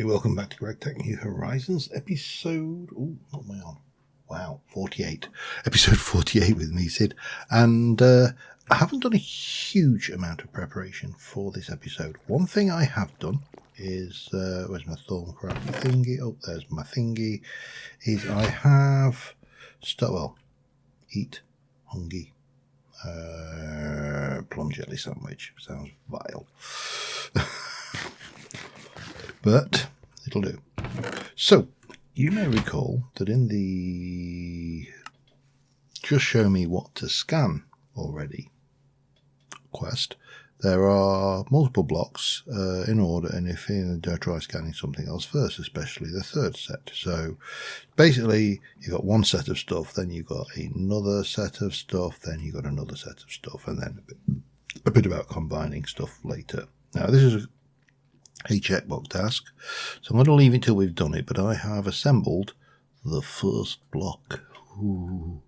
everybody, welcome back to GregTech New Horizons episode, what am I on? Wow, 48. Episode 48 with me, Sid. And I haven't done a huge amount of preparation for this episode. One thing I have done is, where's my Thaumcraft thingy? Oh, there's my thingy. Is I have, eat hungy. Plum jelly sandwich. Sounds vile. But it'll do. So, you may recall that in the just show me what to scan already quest, there are multiple blocks in order, and if you try scanning something else first, especially the third set. So basically you've got one set of stuff, then you've got another set of stuff, then you've got another set of stuff, and then a bit about combining stuff later. Now this is a checkbox task, so I'm going to leave it till we've done it, but I have assembled the first block. Ooh.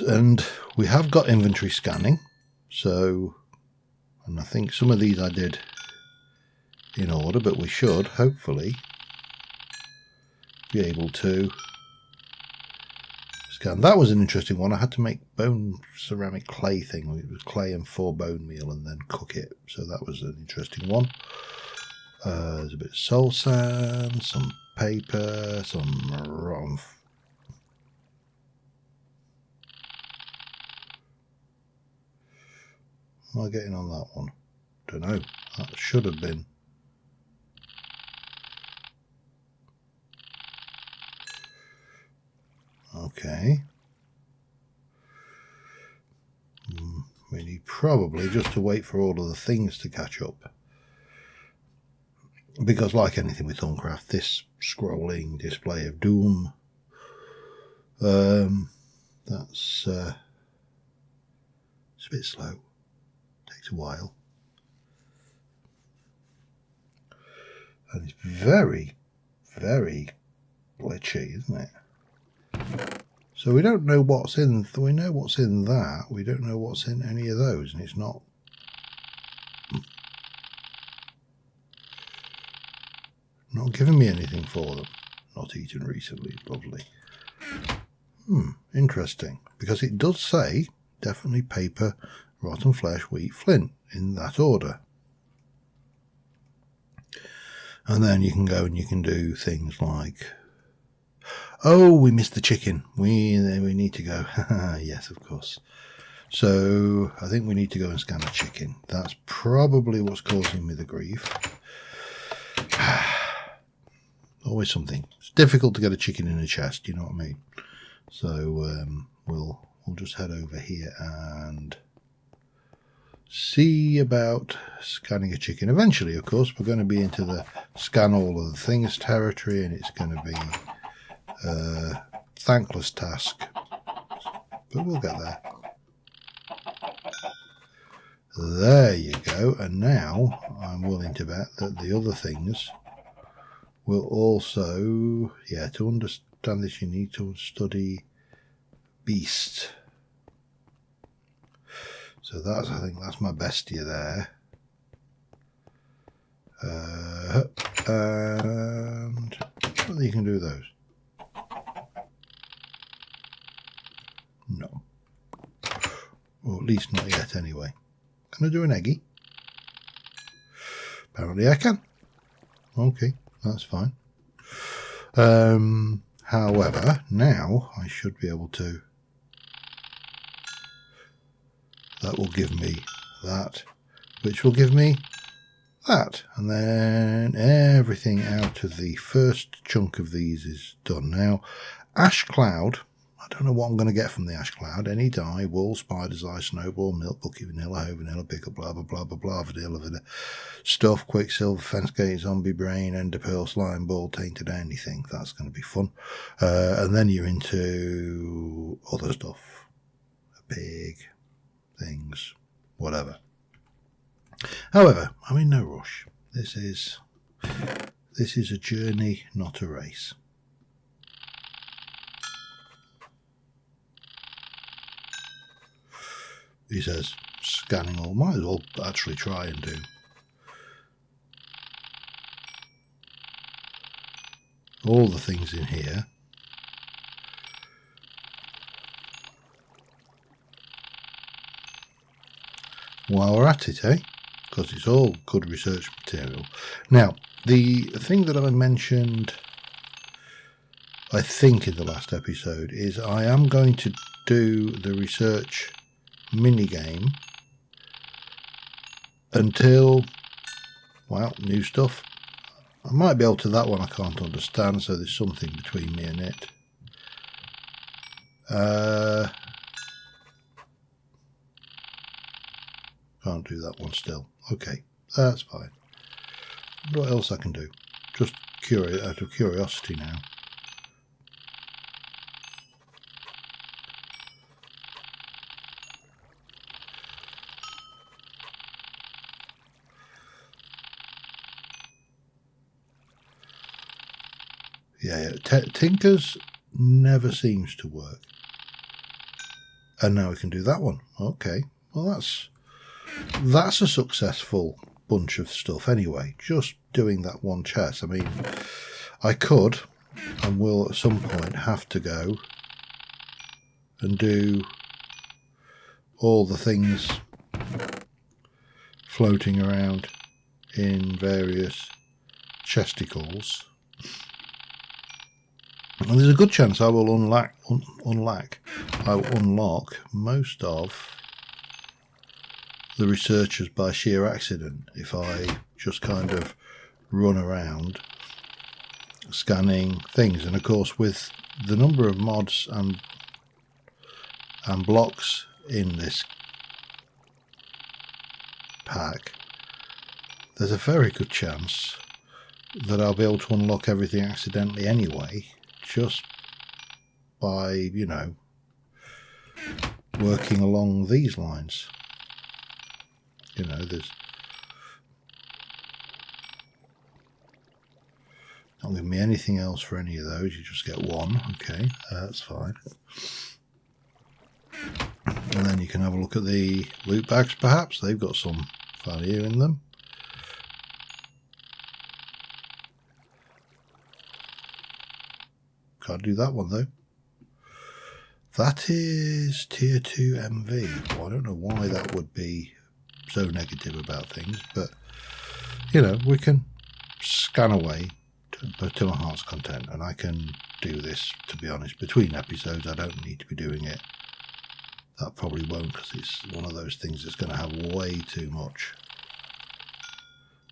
And we have got inventory scanning, so, and I think some of these I did in order, but we should hopefully be able to scan. That was an interesting one. I had to make bone ceramic clay thing. It was clay and 4 bone meal and then cook it, so that was an interesting one. There's a bit of soul sand, some paper, some rotten. Am I getting on that one? Don't know. That should have been. Okay. We need probably just to wait for all of the things to catch up. Because like anything with Thaumcraft, this scrolling display of doom, that's it's a bit slow. Takes a while. And it's very, very glitchy, isn't it? So we don't know what's in, we know what's in that, we don't know what's in any of those, and it's not giving me anything for them. Not eaten recently, probably. Interesting, because it does say definitely paper, rotten flesh, wheat, flint in that order. And then you can go and you can do things like, oh, we missed the chicken. We need to go. Yes, of course. So I think we need to go and scan a chicken. That's probably what's causing me the grief. Always something. It's difficult to get a chicken in a chest, you know what I mean? So we'll just head over here and see about scanning a chicken. Eventually, of course, we're going to be into the scan all of the things territory, and it's going to be a thankless task, but we'll get there. There you go. And now I'm willing to bet that the other things will also, to understand this you need to study beast. So that's, I think that's my bestia there. And whether you can do those. No. Or at least not yet anyway. Can I do an eggie? Apparently I can. Okay, that's fine. However, now I should be able to. That will give me that, which will give me that. And then everything out of the first chunk of these is done. Now, ash cloud, I don't know what I'm going to get from the ash cloud. Any dye, wool, spider's eye, snowball, milk, bucket, vanilla, hoe, vanilla, pickle, blah, blah, blah, blah, blah, vanilla, stuff, quicksilver, fence gate, zombie brain, ender pearl, slime ball, tainted anything. That's going to be fun. And then you're into other stuff. A pig. Things, whatever. However, I'm in no rush. This is a journey, not a race. He says, scanning all. Might as well actually try and do all the things in here. While we're at it, because it's all good research material. Now, the thing that I mentioned, I think in the last episode, is I am going to do the research minigame until, well, new stuff. I might be able to that one I can't understand, so there's something between me and it. Can't do that one still. Okay, that's fine. What else I can do? Just out of curiosity now. Yeah, Tinkers never seems to work. And now we can do that one. Okay, well that's a successful bunch of stuff anyway, just doing that one chest. I mean, I could and will at some point have to go and do all the things floating around in various chesticles, and there's a good chance I will unlock most of the researchers by sheer accident if I just kind of run around scanning things. And of course, with the number of mods and blocks in this pack, there's a very good chance that I'll be able to unlock everything accidentally anyway, just by, you know, working along these lines. You know, there's not giving me anything else for any of those. You just get one. Okay, that's fine. And then you can have a look at the loot bags, perhaps. They've got some value in them. Can't do that one though. That is tier 2 MV. Well, I don't know why that would be so negative about things, but you know, we can scan away to my heart's content, and I can do this, to be honest, between episodes. I don't need to be doing it. That probably won't, because it's one of those things that's going to have way too much.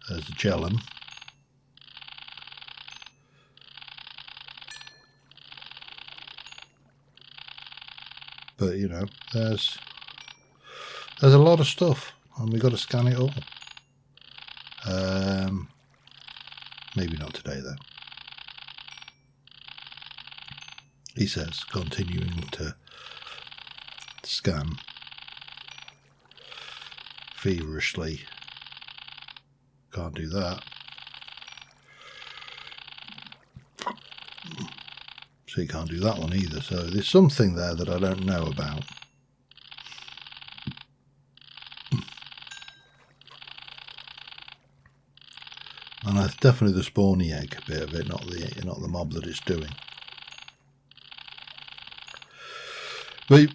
There's the gellum. But you know, there's a lot of stuff, and we've got to scan it all. Maybe not today though. He says, continuing to scan feverishly. Can't do that. So you can't do that one either. So there's something there that I don't know about. And that's definitely the spawny egg bit of it, not the mob that it's doing. But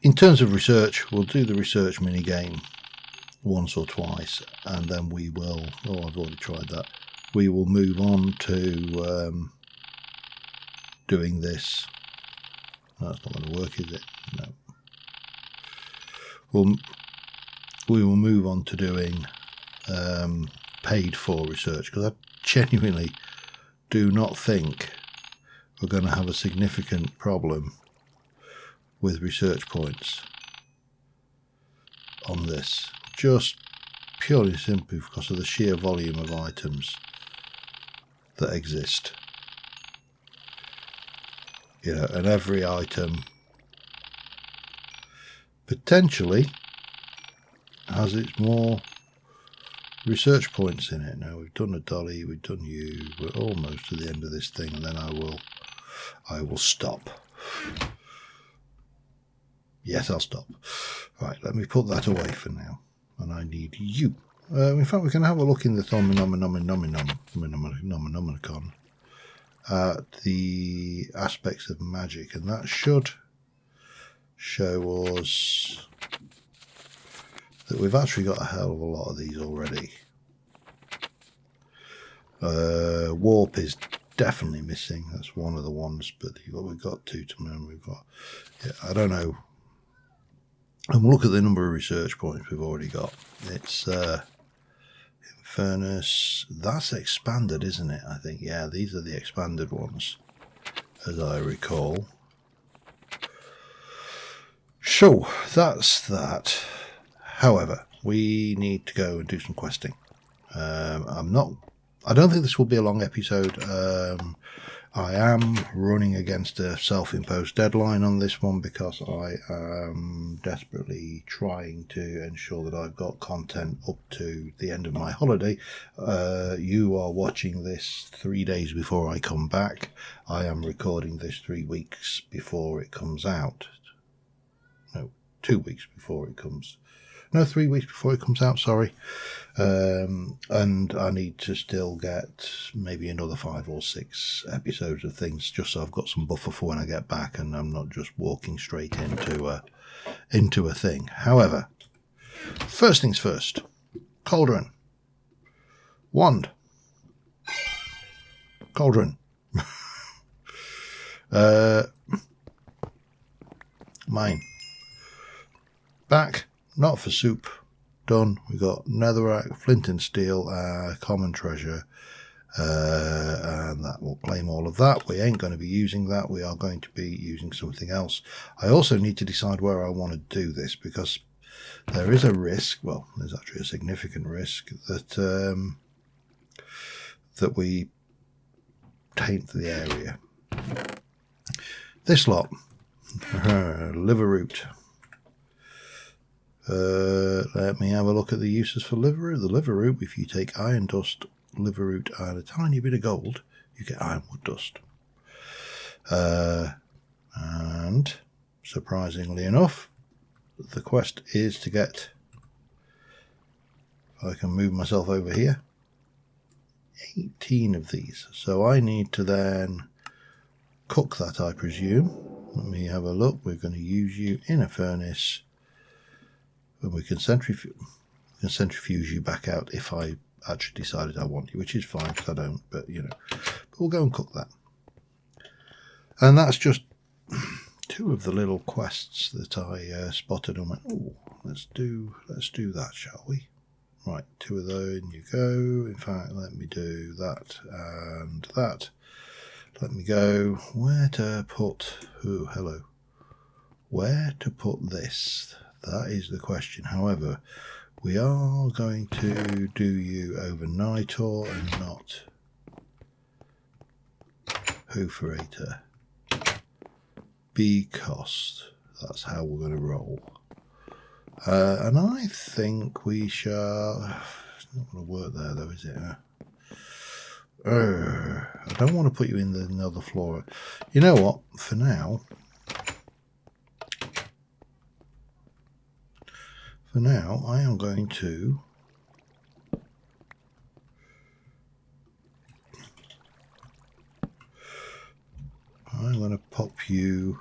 in terms of research, we'll do the research mini game once or twice, and then we will. Oh, I've already tried that. We will move on to doing this. No, that's not going to work, is it? No. We will move on to doing paid for research, because I genuinely do not think we're going to have a significant problem with research points on this, just purely simply because of the sheer volume of items that exist. You know, and every item potentially has its more research points in it. Now we've done a dolly, we've done you, we're almost to the end of this thing, and then I will stop. Yes, I'll stop. Right, let me put that away for now, and I need you. In fact, we can have a look in the Thaumcraft. at the aspects of magic, and that should show us that we've actually got a hell of a lot of these already. Warp is definitely missing. That's one of the ones, but we've got two to learn. We've got, yeah, I don't know. And look at the number of research points we've already got. It's Furnace. That's expanded, isn't it? I think, yeah, these are the expanded ones, as I recall. So that's that. However, we need to go and do some questing. I don't think this will be a long episode. I am running against a self-imposed deadline on this one because I am desperately trying to ensure that I've got content up to the end of my holiday. You are watching this 3 days before I come back. I am recording this 3 weeks before it comes out. No, 2 weeks before it comes. No, 3 weeks before it comes out, sorry. And I need to still get maybe another 5 or 6 episodes of things just so I've got some buffer for when I get back and I'm not just walking straight into a thing. However, first things first. Cauldron. Wand. Cauldron. Mine. Back. Not for soup. Done. We got netherrack, flint and steel, common treasure, and that will claim all of that. We ain't going to be using that. We are going to be using something else. I also need to decide where I want to do this because there is a risk. Well, there's actually a significant risk that that we taint the area. This lot, liver root. Let me have a look at the uses for liver root. The liver root, if you take iron dust, liver root, and a tiny bit of gold, you get ironwood dust. And surprisingly enough, the quest is to get, if I can move myself over here, 18 of these. So I need to then cook that, I presume. Let me have a look. We're going to use you in a furnace. And we can centrifuge you back out if I actually decided I want you, which is fine because I don't, but you know. But we'll go and cook that. And that's just 2 of the little quests that I spotted and went, oh, let's do that, shall we? Right, 2 of those, and you go. In fact, let me do that and that. Let me go. Where to put, oh, hello. Where to put this? That is the question. However, we are going to do you overnight or not Hooferator because that's how we're going to roll. And I think we shall. It's not going to work there though, is it? I don't want to put you in another floor. You know what? For now. For now, I am going to pop you.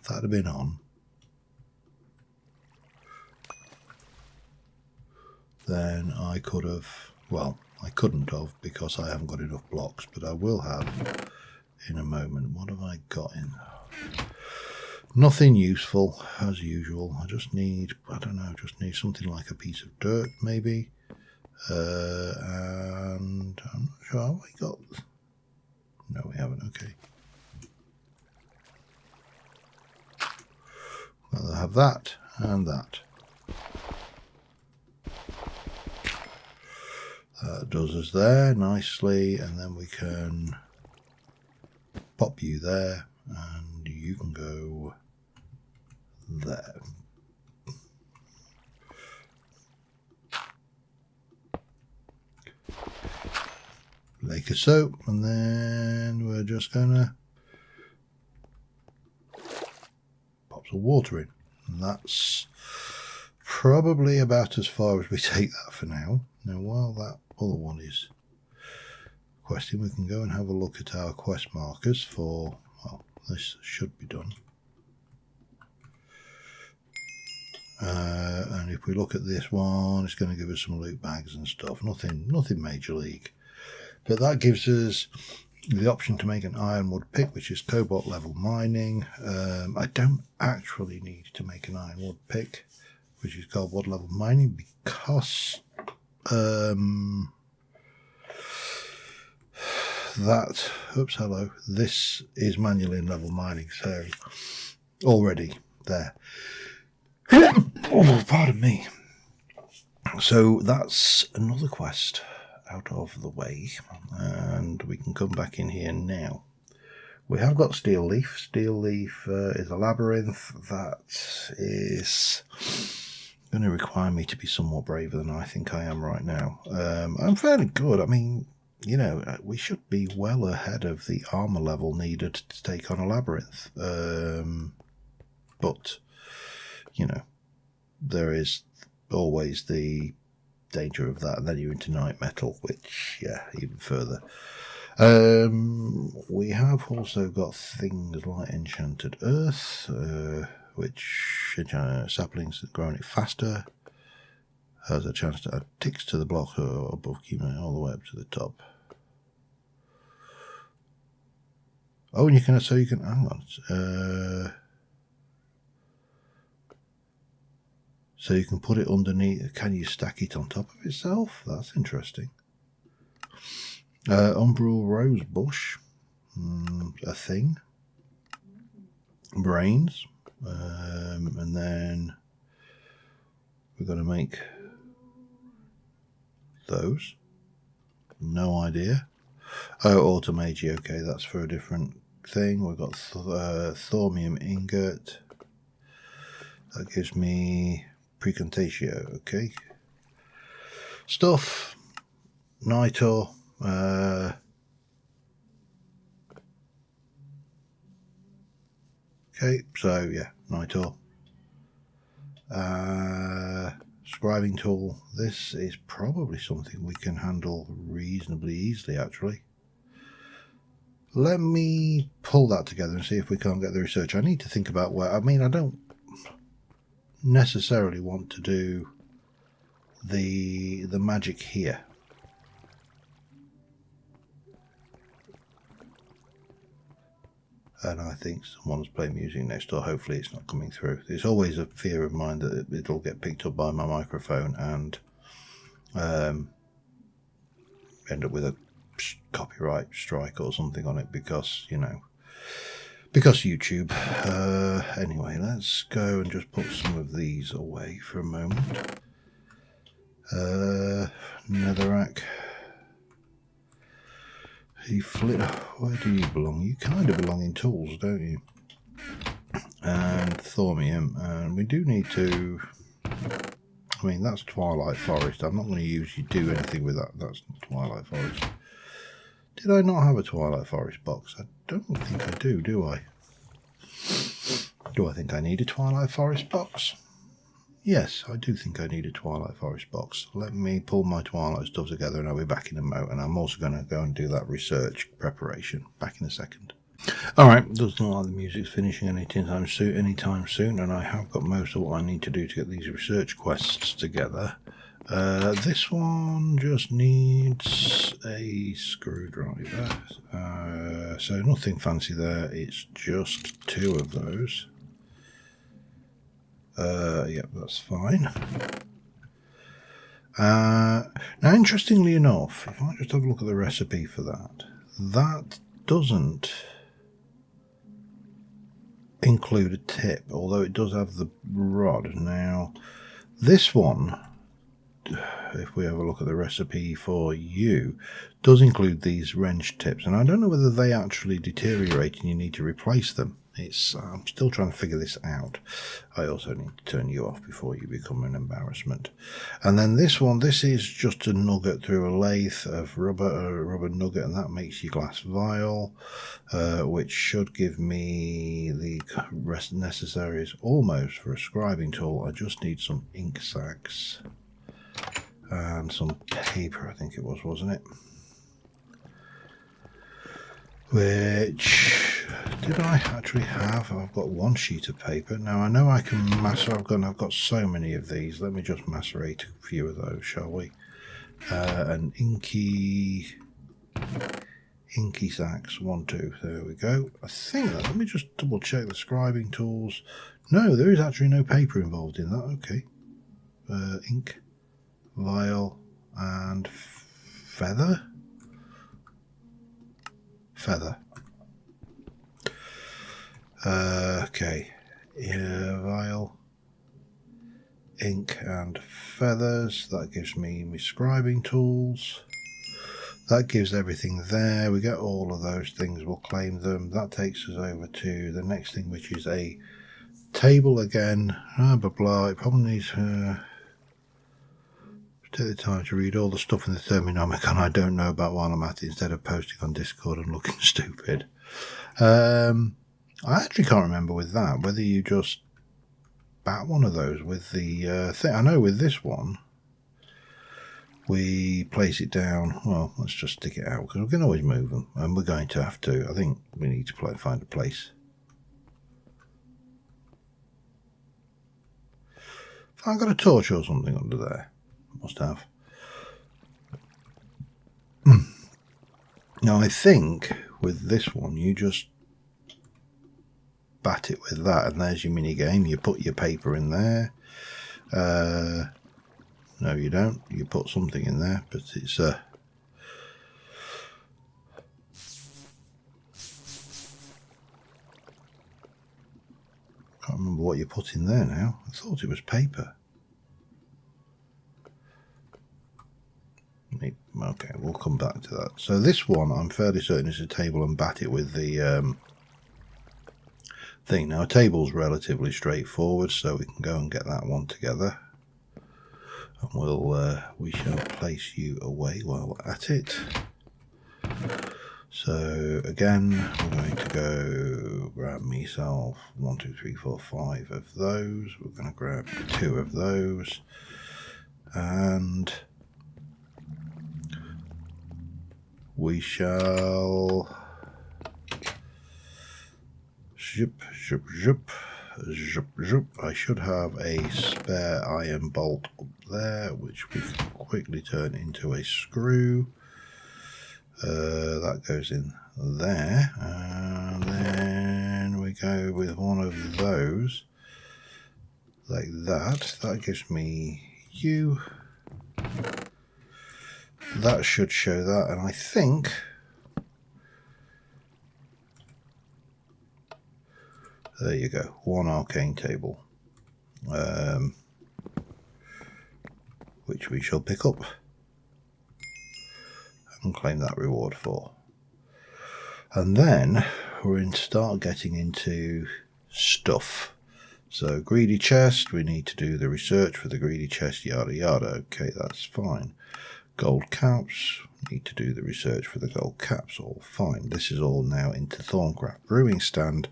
If that had been on, then I could have, well, I couldn't have because I haven't got enough blocks, but I will have in a moment. What have I got in? Nothing useful, as usual. I just need, I don't know, just need something like a piece of dirt, maybe. And I'm not sure, have we got... No, we haven't, okay. Well, I have that and that. That does us there nicely, and then we can pop you there, and you can go there. Like so, and then we're just gonna pop some water in, and that's probably about as far as we take that for now. Now while that other one is questing, we can go and have a look at our quest markers for, well, this should be done. And if we look at this one, it's going to give us some loot bags and stuff. Nothing major league. But that gives us the option to make an ironwood pick, which is cobalt level mining. I don't actually need to make an ironwood pick, which is cobalt level mining, because this is manually in level mining, so already there. Oh, pardon me. So that's another quest out of the way, and we can come back in here now. We have got Steel Leaf. Steel Leaf is a labyrinth that is going to require me to be somewhat braver than I think I am right now. I'm fairly good. I mean, you know, we should be well ahead of the armor level needed to take on a labyrinth. But, you know, there is always the danger of that, and then you're into night metal, which, yeah, even further. We have also got things like Enchanted Earth, which saplings that grow on it faster, has a chance to add ticks to the block or above, keeping it all the way up to the top. Oh, and you can, hang on. So you can put it underneath. Can you stack it on top of itself? That's interesting. Umbral Rose Bush, a thing. Brains, and then we're going to make those. No idea. Oh, Automagi. Okay, that's for a different thing. We've got Thaumium Ingot. That gives me Precontatio. Okay. Stuff. Nitor. Okay, so yeah, Nitor. Scribing tool. This is probably something we can handle reasonably easily, actually. Let me pull that together and see if we can't get the research. I need to think about where. I mean, I don't necessarily want to do the magic here. And I think someone's playing music next door. Hopefully it's not coming through. It's always a fear of mine that it'll get picked up by my microphone and end up with a copyright strike or something on it, because, you know, because YouTube. Anyway, let's go and just put some of these away for a moment. Netherrack. Where do you belong? You kind of belong in tools, don't you? And Thaumium. And we do need to... I mean, that's Twilight Forest. I'm not going to do anything with that. That's not Twilight Forest. Did I not have a Twilight Forest box? I don't think I do I? Do I think I need a Twilight Forest box? Yes, I do think I need a Twilight Forest box. Let me pull my Twilight stuff together and I'll be back in a moment. And I'm also going to go and do that research preparation. Back in a second. Alright, doesn't look like the music's finishing anytime soon, and I have got most of what I need to do to get these research quests together. This one just needs a screwdriver. So nothing fancy there, it's just 2 of those. Yep, that's fine. Now, interestingly enough, if I just have a look at the recipe for that, that doesn't include a tip, although it does have the rod. Now, this one, if we have a look at the recipe for you, does include these wrench tips, and I don't know whether they actually deteriorate and you need to replace them. I'm still trying to figure this out. I also need to turn you off before you become an embarrassment. And then this one, this is just a nugget through a lathe of rubber nugget, and that makes your glass vial, which should give me the rest necessaries almost for a scribing tool. I just need some ink sacs and some paper, I think it was, wasn't it? which did I actually have? I've got one sheet of paper. Now I know I can macerate. I've got so many of these. Let me just macerate a few of those, shall we? An inky sacs, 1, 2. There we go. I think that. Let me just double check the scribing tools. No, there is actually no paper involved in that. Okay. Ink, vial, and feather. Okay. Vial, ink, and feathers. That gives me my scribing tools. That gives everything there. We get all of those things. We'll claim them. That takes us over to the next thing, which is a table again. Blah, blah, blah. It probably needs take the time to read all the stuff in the Thermonomicon I don't know about while I'm at it, instead of posting on Discord and looking stupid. I actually can't remember with that whether you just bat one of those with the thing. I know with this one we place it down. Well, let's just stick it out because we can always move them, and we're going to have to. I think we need to find a place. I've got a torch or something under there. Must have. Now I think with this one you just bat it with that, and there's your mini game. You put your paper in there. No, you don't. You put something in there, but it's can't remember what you put in there now. I thought it was paper. Okay, we'll come back to that. So this one, I'm fairly certain is a table, and bat it with the thing. Now, a table's relatively straightforward, so we can go and get that one together. And we shall place you away while we're at it. So again, we're going to go grab myself 1, 2, 3, 4, 5 of those. We're going to grab 2 of those, and we shall zip, zip, zip, zip, zip. I should have a spare iron bolt up there, which we can quickly turn into a screw. That goes in there, and then we go with one of those like that. That gives me you. That should show that, and I think there you go, one arcane table, which we shall pick up and claim that reward for. And then we're going to start getting into stuff. So greedy chest, we need to do the research for the greedy chest, yada yada. Okay, that's fine. Gold caps, need to do the research for the gold caps, all fine. This is all now into Thaumcraft brewing stand.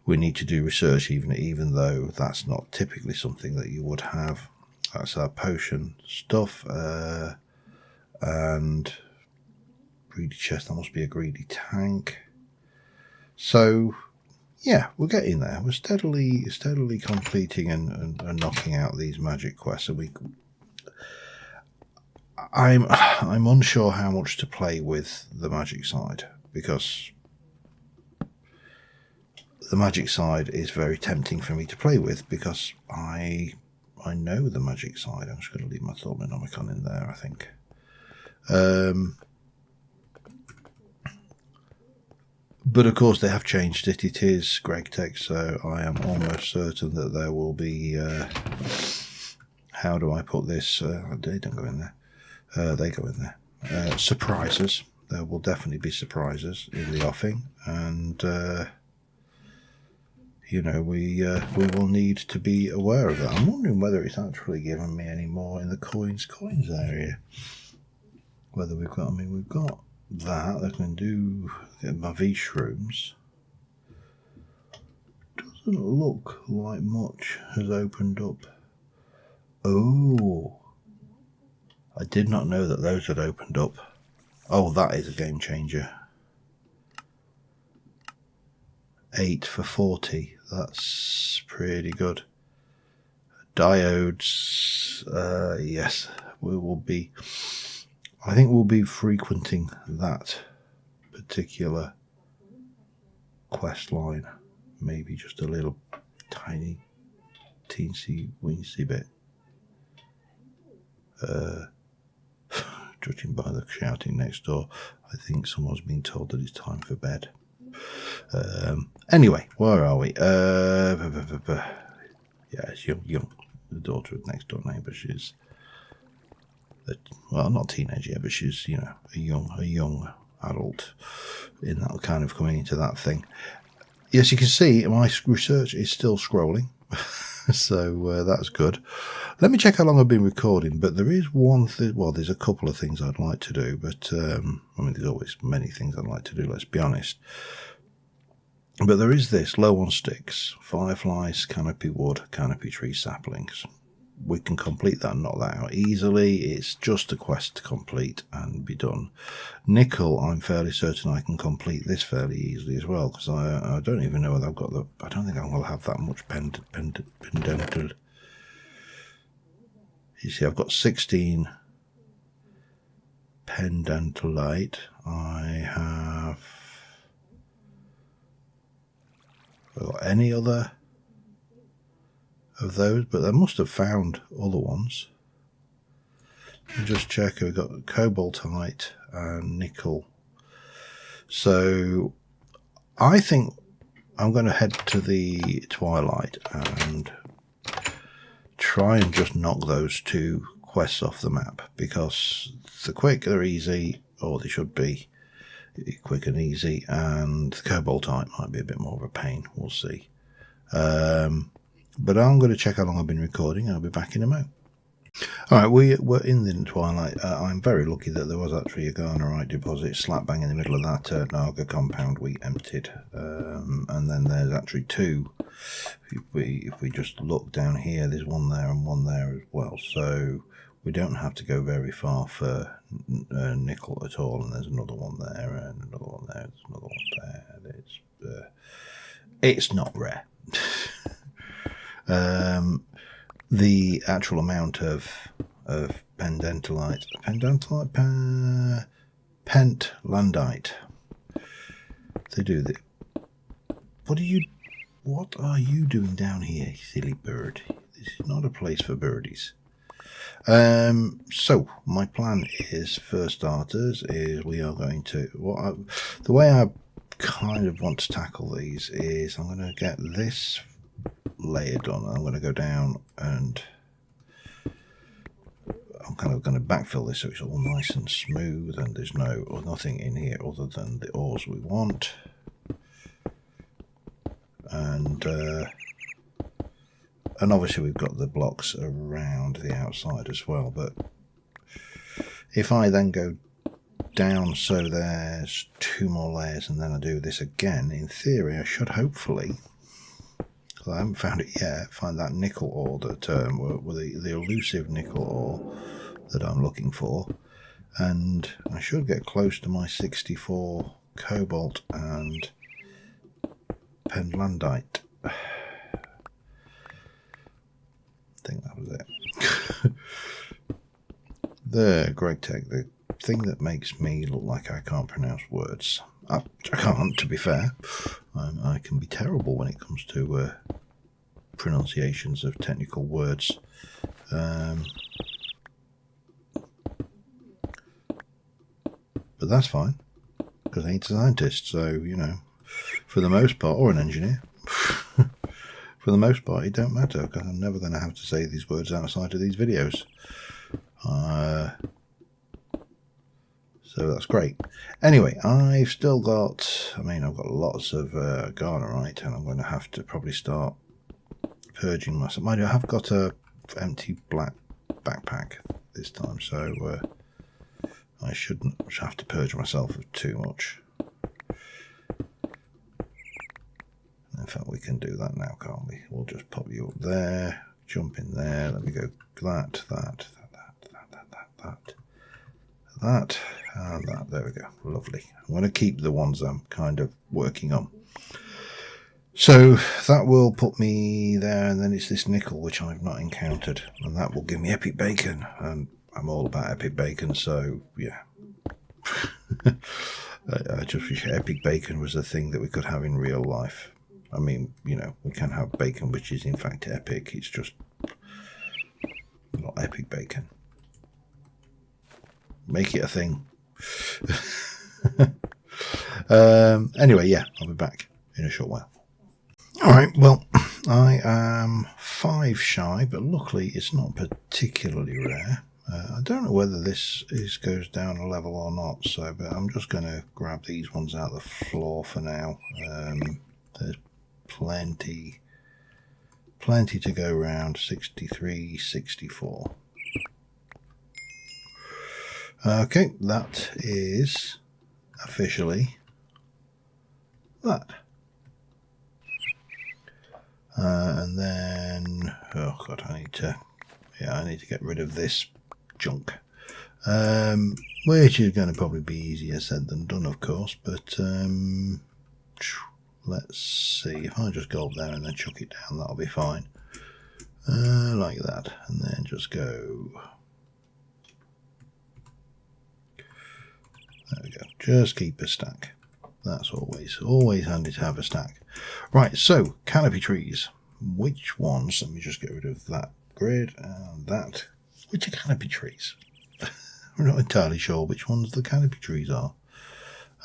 We need to do research even though that's not typically something that you would have. That's our potion stuff, and greedy chest, that must be a greedy tank. So yeah, we're getting there. We're steadily completing and knocking out these magic quests, and I'm unsure how much to play with the magic side, because the magic side is very tempting for me to play with, because I know the magic side. I'm just going to leave my Thermonomicon in there, I think. But of course they have changed it. It is GregTech, so I am almost certain that there will be how do I put this? They don't go in there. They go in there. Surprises. There will definitely be surprises in the offing, and you know, we will need to be aware of that. I'm wondering whether it's actually given me any more in the coins area. Whether we've got, I mean, we've got that. I can do my V shrooms. Doesn't look like much has opened up. Oh, I did not know that those had opened up. Oh, that is a game changer. 8 for 40. That's pretty good. Diodes, yes, we will be, I think we'll be frequenting that particular quest line, maybe just a little tiny teensy weensy bit, judging by the shouting next door. I think someone's been told that it's time for bed. Anyway, where are we? Yeah, it's young. The daughter of next door neighbour. She's, well, not teenage yet, but she's, you know, a young adult in that kind of coming into that thing. Yes, you can see my research is still scrolling, so that's good. Let me check how long I've been recording, but there is one thing, well, there's a couple of things I'd like to do, but, I mean, there's always many things I'd like to do, let's be honest. But there is this, low on sticks, fireflies, canopy wood, canopy tree saplings. We can complete that and knock that out easily. It's just a quest to complete and be done. Nickel, I'm fairly certain I can complete this fairly easily as well, because I don't even know whether I've got the, I don't think I will have that much pendental. You see, I've got 16 pendentalite. I have got any other of those, but they must have found other ones. I'll just check. We've got cobaltite and nickel. So I think I'm going to head to the Twilight and try and just knock those two quests off the map, because they're quick, they're easy, or they should be quick and easy, and the cobaltite might be a bit more of a pain. We'll see. But I'm going to check how long I've been recording, and I'll be back in a moment. Alright, we were in the Twilight. I'm very lucky that there was actually a garnerite deposit slap bang in the middle of that Naga compound we emptied. And then there's actually two. If we just look down here, there's one there and one there as well. So we don't have to go very far for nickel at all. And there's another one there and another one there. There's another one there. It's not rare. The actual amount of pentlandite, they do the. What are you doing down here, silly bird? This is not a place for birdies. So my plan is, for starters, is we are going to, the way I kind of want to tackle these is I'm going to get this layer done. I'm going to go down and I'm kind of going to backfill this so it's all nice and smooth, and there's nothing in here other than the ores we want. And obviously we've got the blocks around the outside as well, but if I then go down so there's two more layers and then I do this again, in theory I should hopefully, because I haven't found it yet, find that nickel ore that the elusive nickel ore that I'm looking for, and I should get close to my 64 cobalt and pentlandite. I think that was it. The GregTech, the thing that makes me look like I can't pronounce words. I can't, to be fair. I can be terrible when it comes to pronunciations of technical words. But that's fine, because I ain't a scientist, so, you know, for the most part, or an engineer, for the most part, it don't matter, because I'm never going to have to say these words outside of these videos. So that's great. Anyway, I've still got, I've got lots of garnerite, and I'm going to have to probably start purging myself. Mind you, I have got a empty black backpack this time, so I shouldn't have to purge myself of too much. In fact, we can do that now, can't we? We'll just pop you up there, jump in there. Let me go that, and that. There we go. Lovely. I'm going to keep the ones I'm kind of working on. So that will put me there, and then it's this nickel which I've not encountered, and that will give me epic bacon, and I'm all about epic bacon, so yeah. I just wish epic bacon was a thing that we could have in real life. I mean, you know, we can have bacon which is in fact epic, it's just not epic bacon. Make it a thing. Anyway, yeah, I'll be back in a short while. Alright, well, I am 5 shy, but luckily it's not particularly rare. I don't know whether this goes down a level or not, so but I'm just going to grab these ones out of the floor for now. There's plenty to go around. 63, 64. Okay, that is officially that. And then, oh god, I need to get rid of this junk, which is going to probably be easier said than done, of course, but let's see. If I just go up there and then chuck it down, that'll be fine, like that, and then just go, there we go, just keep a stack. That's always handy to have a stack. Right, so canopy trees. Which ones? Let me just get rid of that grid and that. Which are canopy trees? I'm not entirely sure which ones the canopy trees are.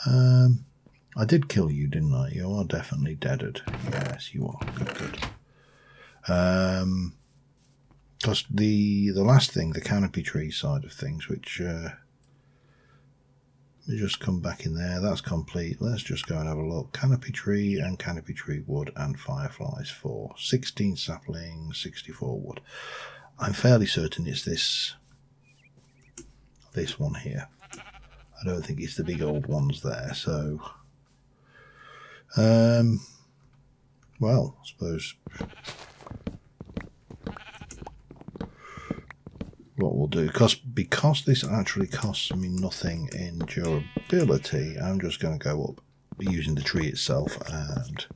I did kill you, didn't I? You are definitely deaded. Yes, you are. Good. Because the last thing, the canopy tree side of things, which let me just come back in there. That's complete. Let's just go and have a look. Canopy tree and canopy tree wood and fireflies for 16 saplings, 64 wood. I'm fairly certain it's this one here. I don't think it's the big old ones there. So, well, I suppose what we'll do, because this actually costs me nothing in durability, I'm just going to go up using the tree itself, and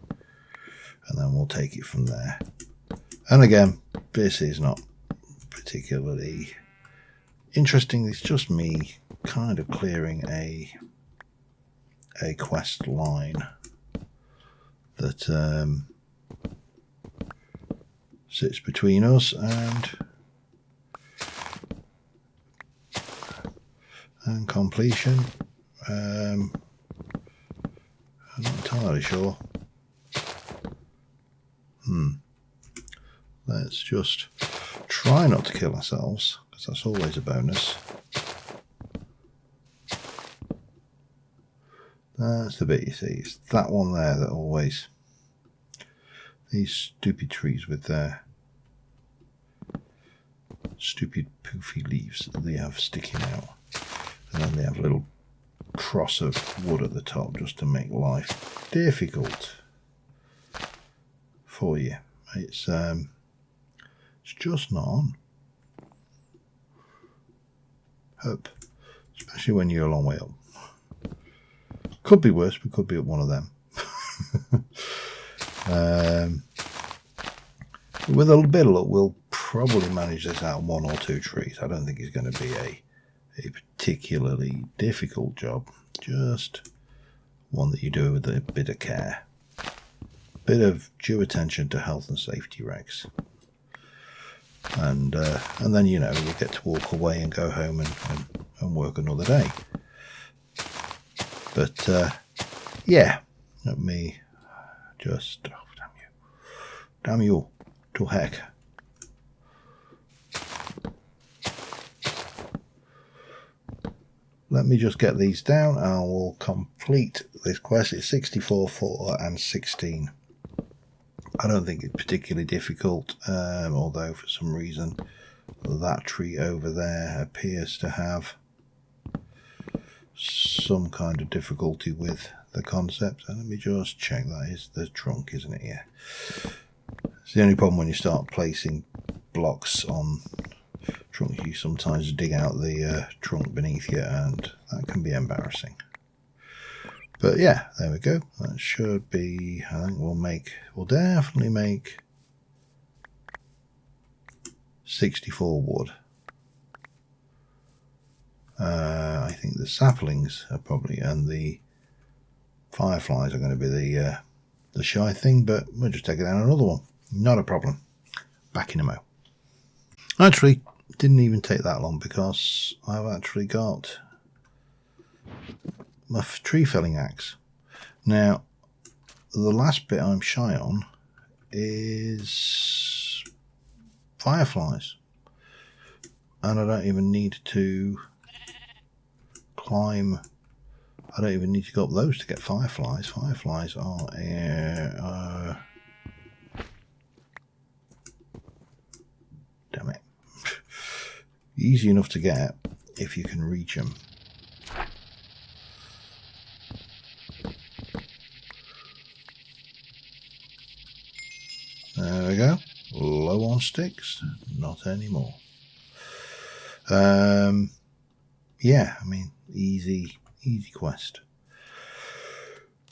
then we'll take it from there. And again, this is not particularly interesting. It's just me kind of clearing a quest line that sits between us and completion. I'm not entirely sure. Let's just try not to kill ourselves, because that's always a bonus. That's the bit, you see. It's that one there that always... These stupid trees with their stupid poofy leaves that they have sticking out. And then they have a little cross of wood at the top just to make life difficult for you. It's just not on. Up. Especially when you're a long way up. Could be worse, we could be up one of them. With a bit of luck, we'll probably manage this out 1 or 2 trees. I don't think it's going to be a particularly difficult job, just one that you do with a bit of care, bit of due attention to health and safety regs, and then you get to walk away and go home and work another day. But yeah, let me just, damn you to heck. Let me just get these down and I will complete this quest. It's 64, 4 and 16. I don't think it's particularly difficult, although for some reason that tree over there appears to have some kind of difficulty with the concept. And let me just check, that is the trunk, isn't it? Yeah. It's the only problem when you start placing blocks on trunks. You sometimes dig out the trunk beneath you, and that can be embarrassing. But yeah, there we go. That should be, I think we'll definitely make 64 wood. I think the saplings are probably, and the fireflies are going to be the shy thing, but we'll just take it down another one. Not a problem. Back in a mo. Actually, didn't even take that long because I've actually got my tree felling axe. Now, the last bit I'm shy on is fireflies, and I don't even need to climb. I don't even need to go up those to get fireflies. Fireflies are damn it, easy enough to get if you can reach them. There we go. Low on sticks, not anymore. Yeah, I mean, easy quest.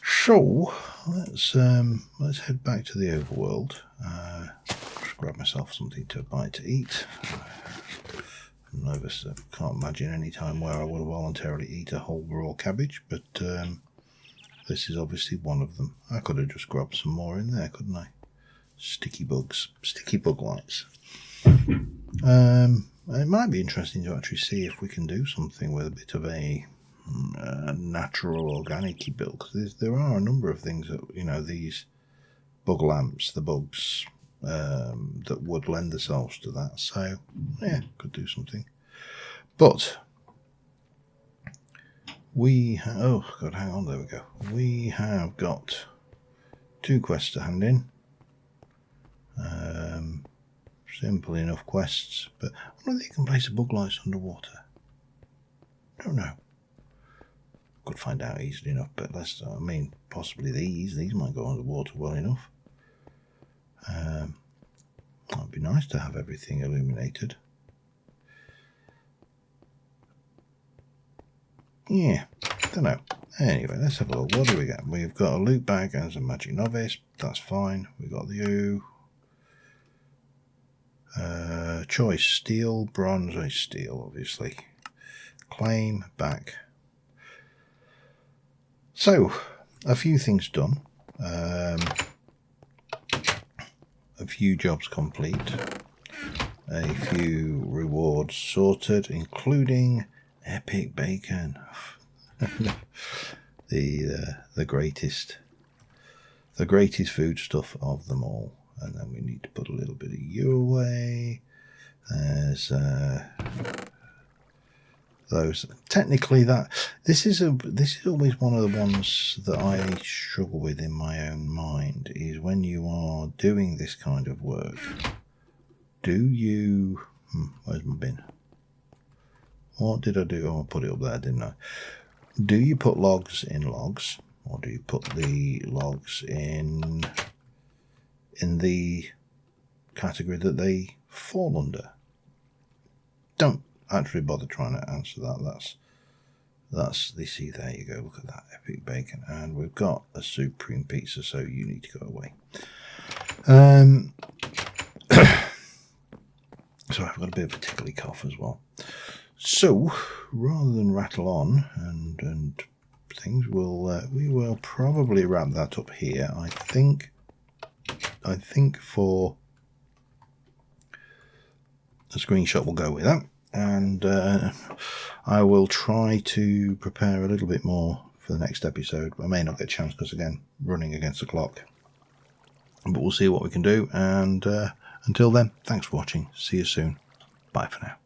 So let's head back to the overworld. Just grab myself something to buy to eat. I'm nervous. I can't imagine any time where I would voluntarily eat a whole raw cabbage, but this is obviously one of them. I could have just grabbed some more in there, couldn't I? Sticky bugs, sticky bug lights. It might be interesting to actually see if we can do something with a bit of a natural organic build, because there are a number of things that, you know, these bug lamps, the bugs, that would lend themselves to that. So yeah, could do something. But oh god, hang on, there we go. We have got 2 quests to hand in. Simple enough quests, but I wonder if they can place a bug lights underwater. Don't know. Could find out easily enough, but let's, I mean, possibly these might go underwater well enough. Might be nice to have everything illuminated. Yeah, don't know. Anyway, let's have a look. What do we get? We've got a loot bag and some magic novice. That's fine. We've got the choice, steel, bronze, steel, obviously. Claim, back. So, a few things done. A few jobs complete. A few rewards sorted, including epic bacon. the greatest food stuff of them all. And then we need to put a little bit of you away. There's those. Technically, this is always one of the ones that I struggle with in my own mind, is when you are doing this kind of work. Do you? Where's my bin? What did I do? Oh, I put it up there, didn't I? Do you put logs in logs, or do you put the logs in the category that they fall under? Don't actually bother trying to answer that. That's you see, there you go, look at that epic bacon, and we've got a supreme pizza, so you need to go away. So I've got a bit of a tickly cough as well. So rather than rattle on and things, we will probably wrap that up here. I think for a screenshot we'll go with that, and I will try to prepare a little bit more for the next episode. I may not get a chance because, again, running against the clock, but we'll see what we can do. And until then, thanks for watching. See you soon. Bye for now.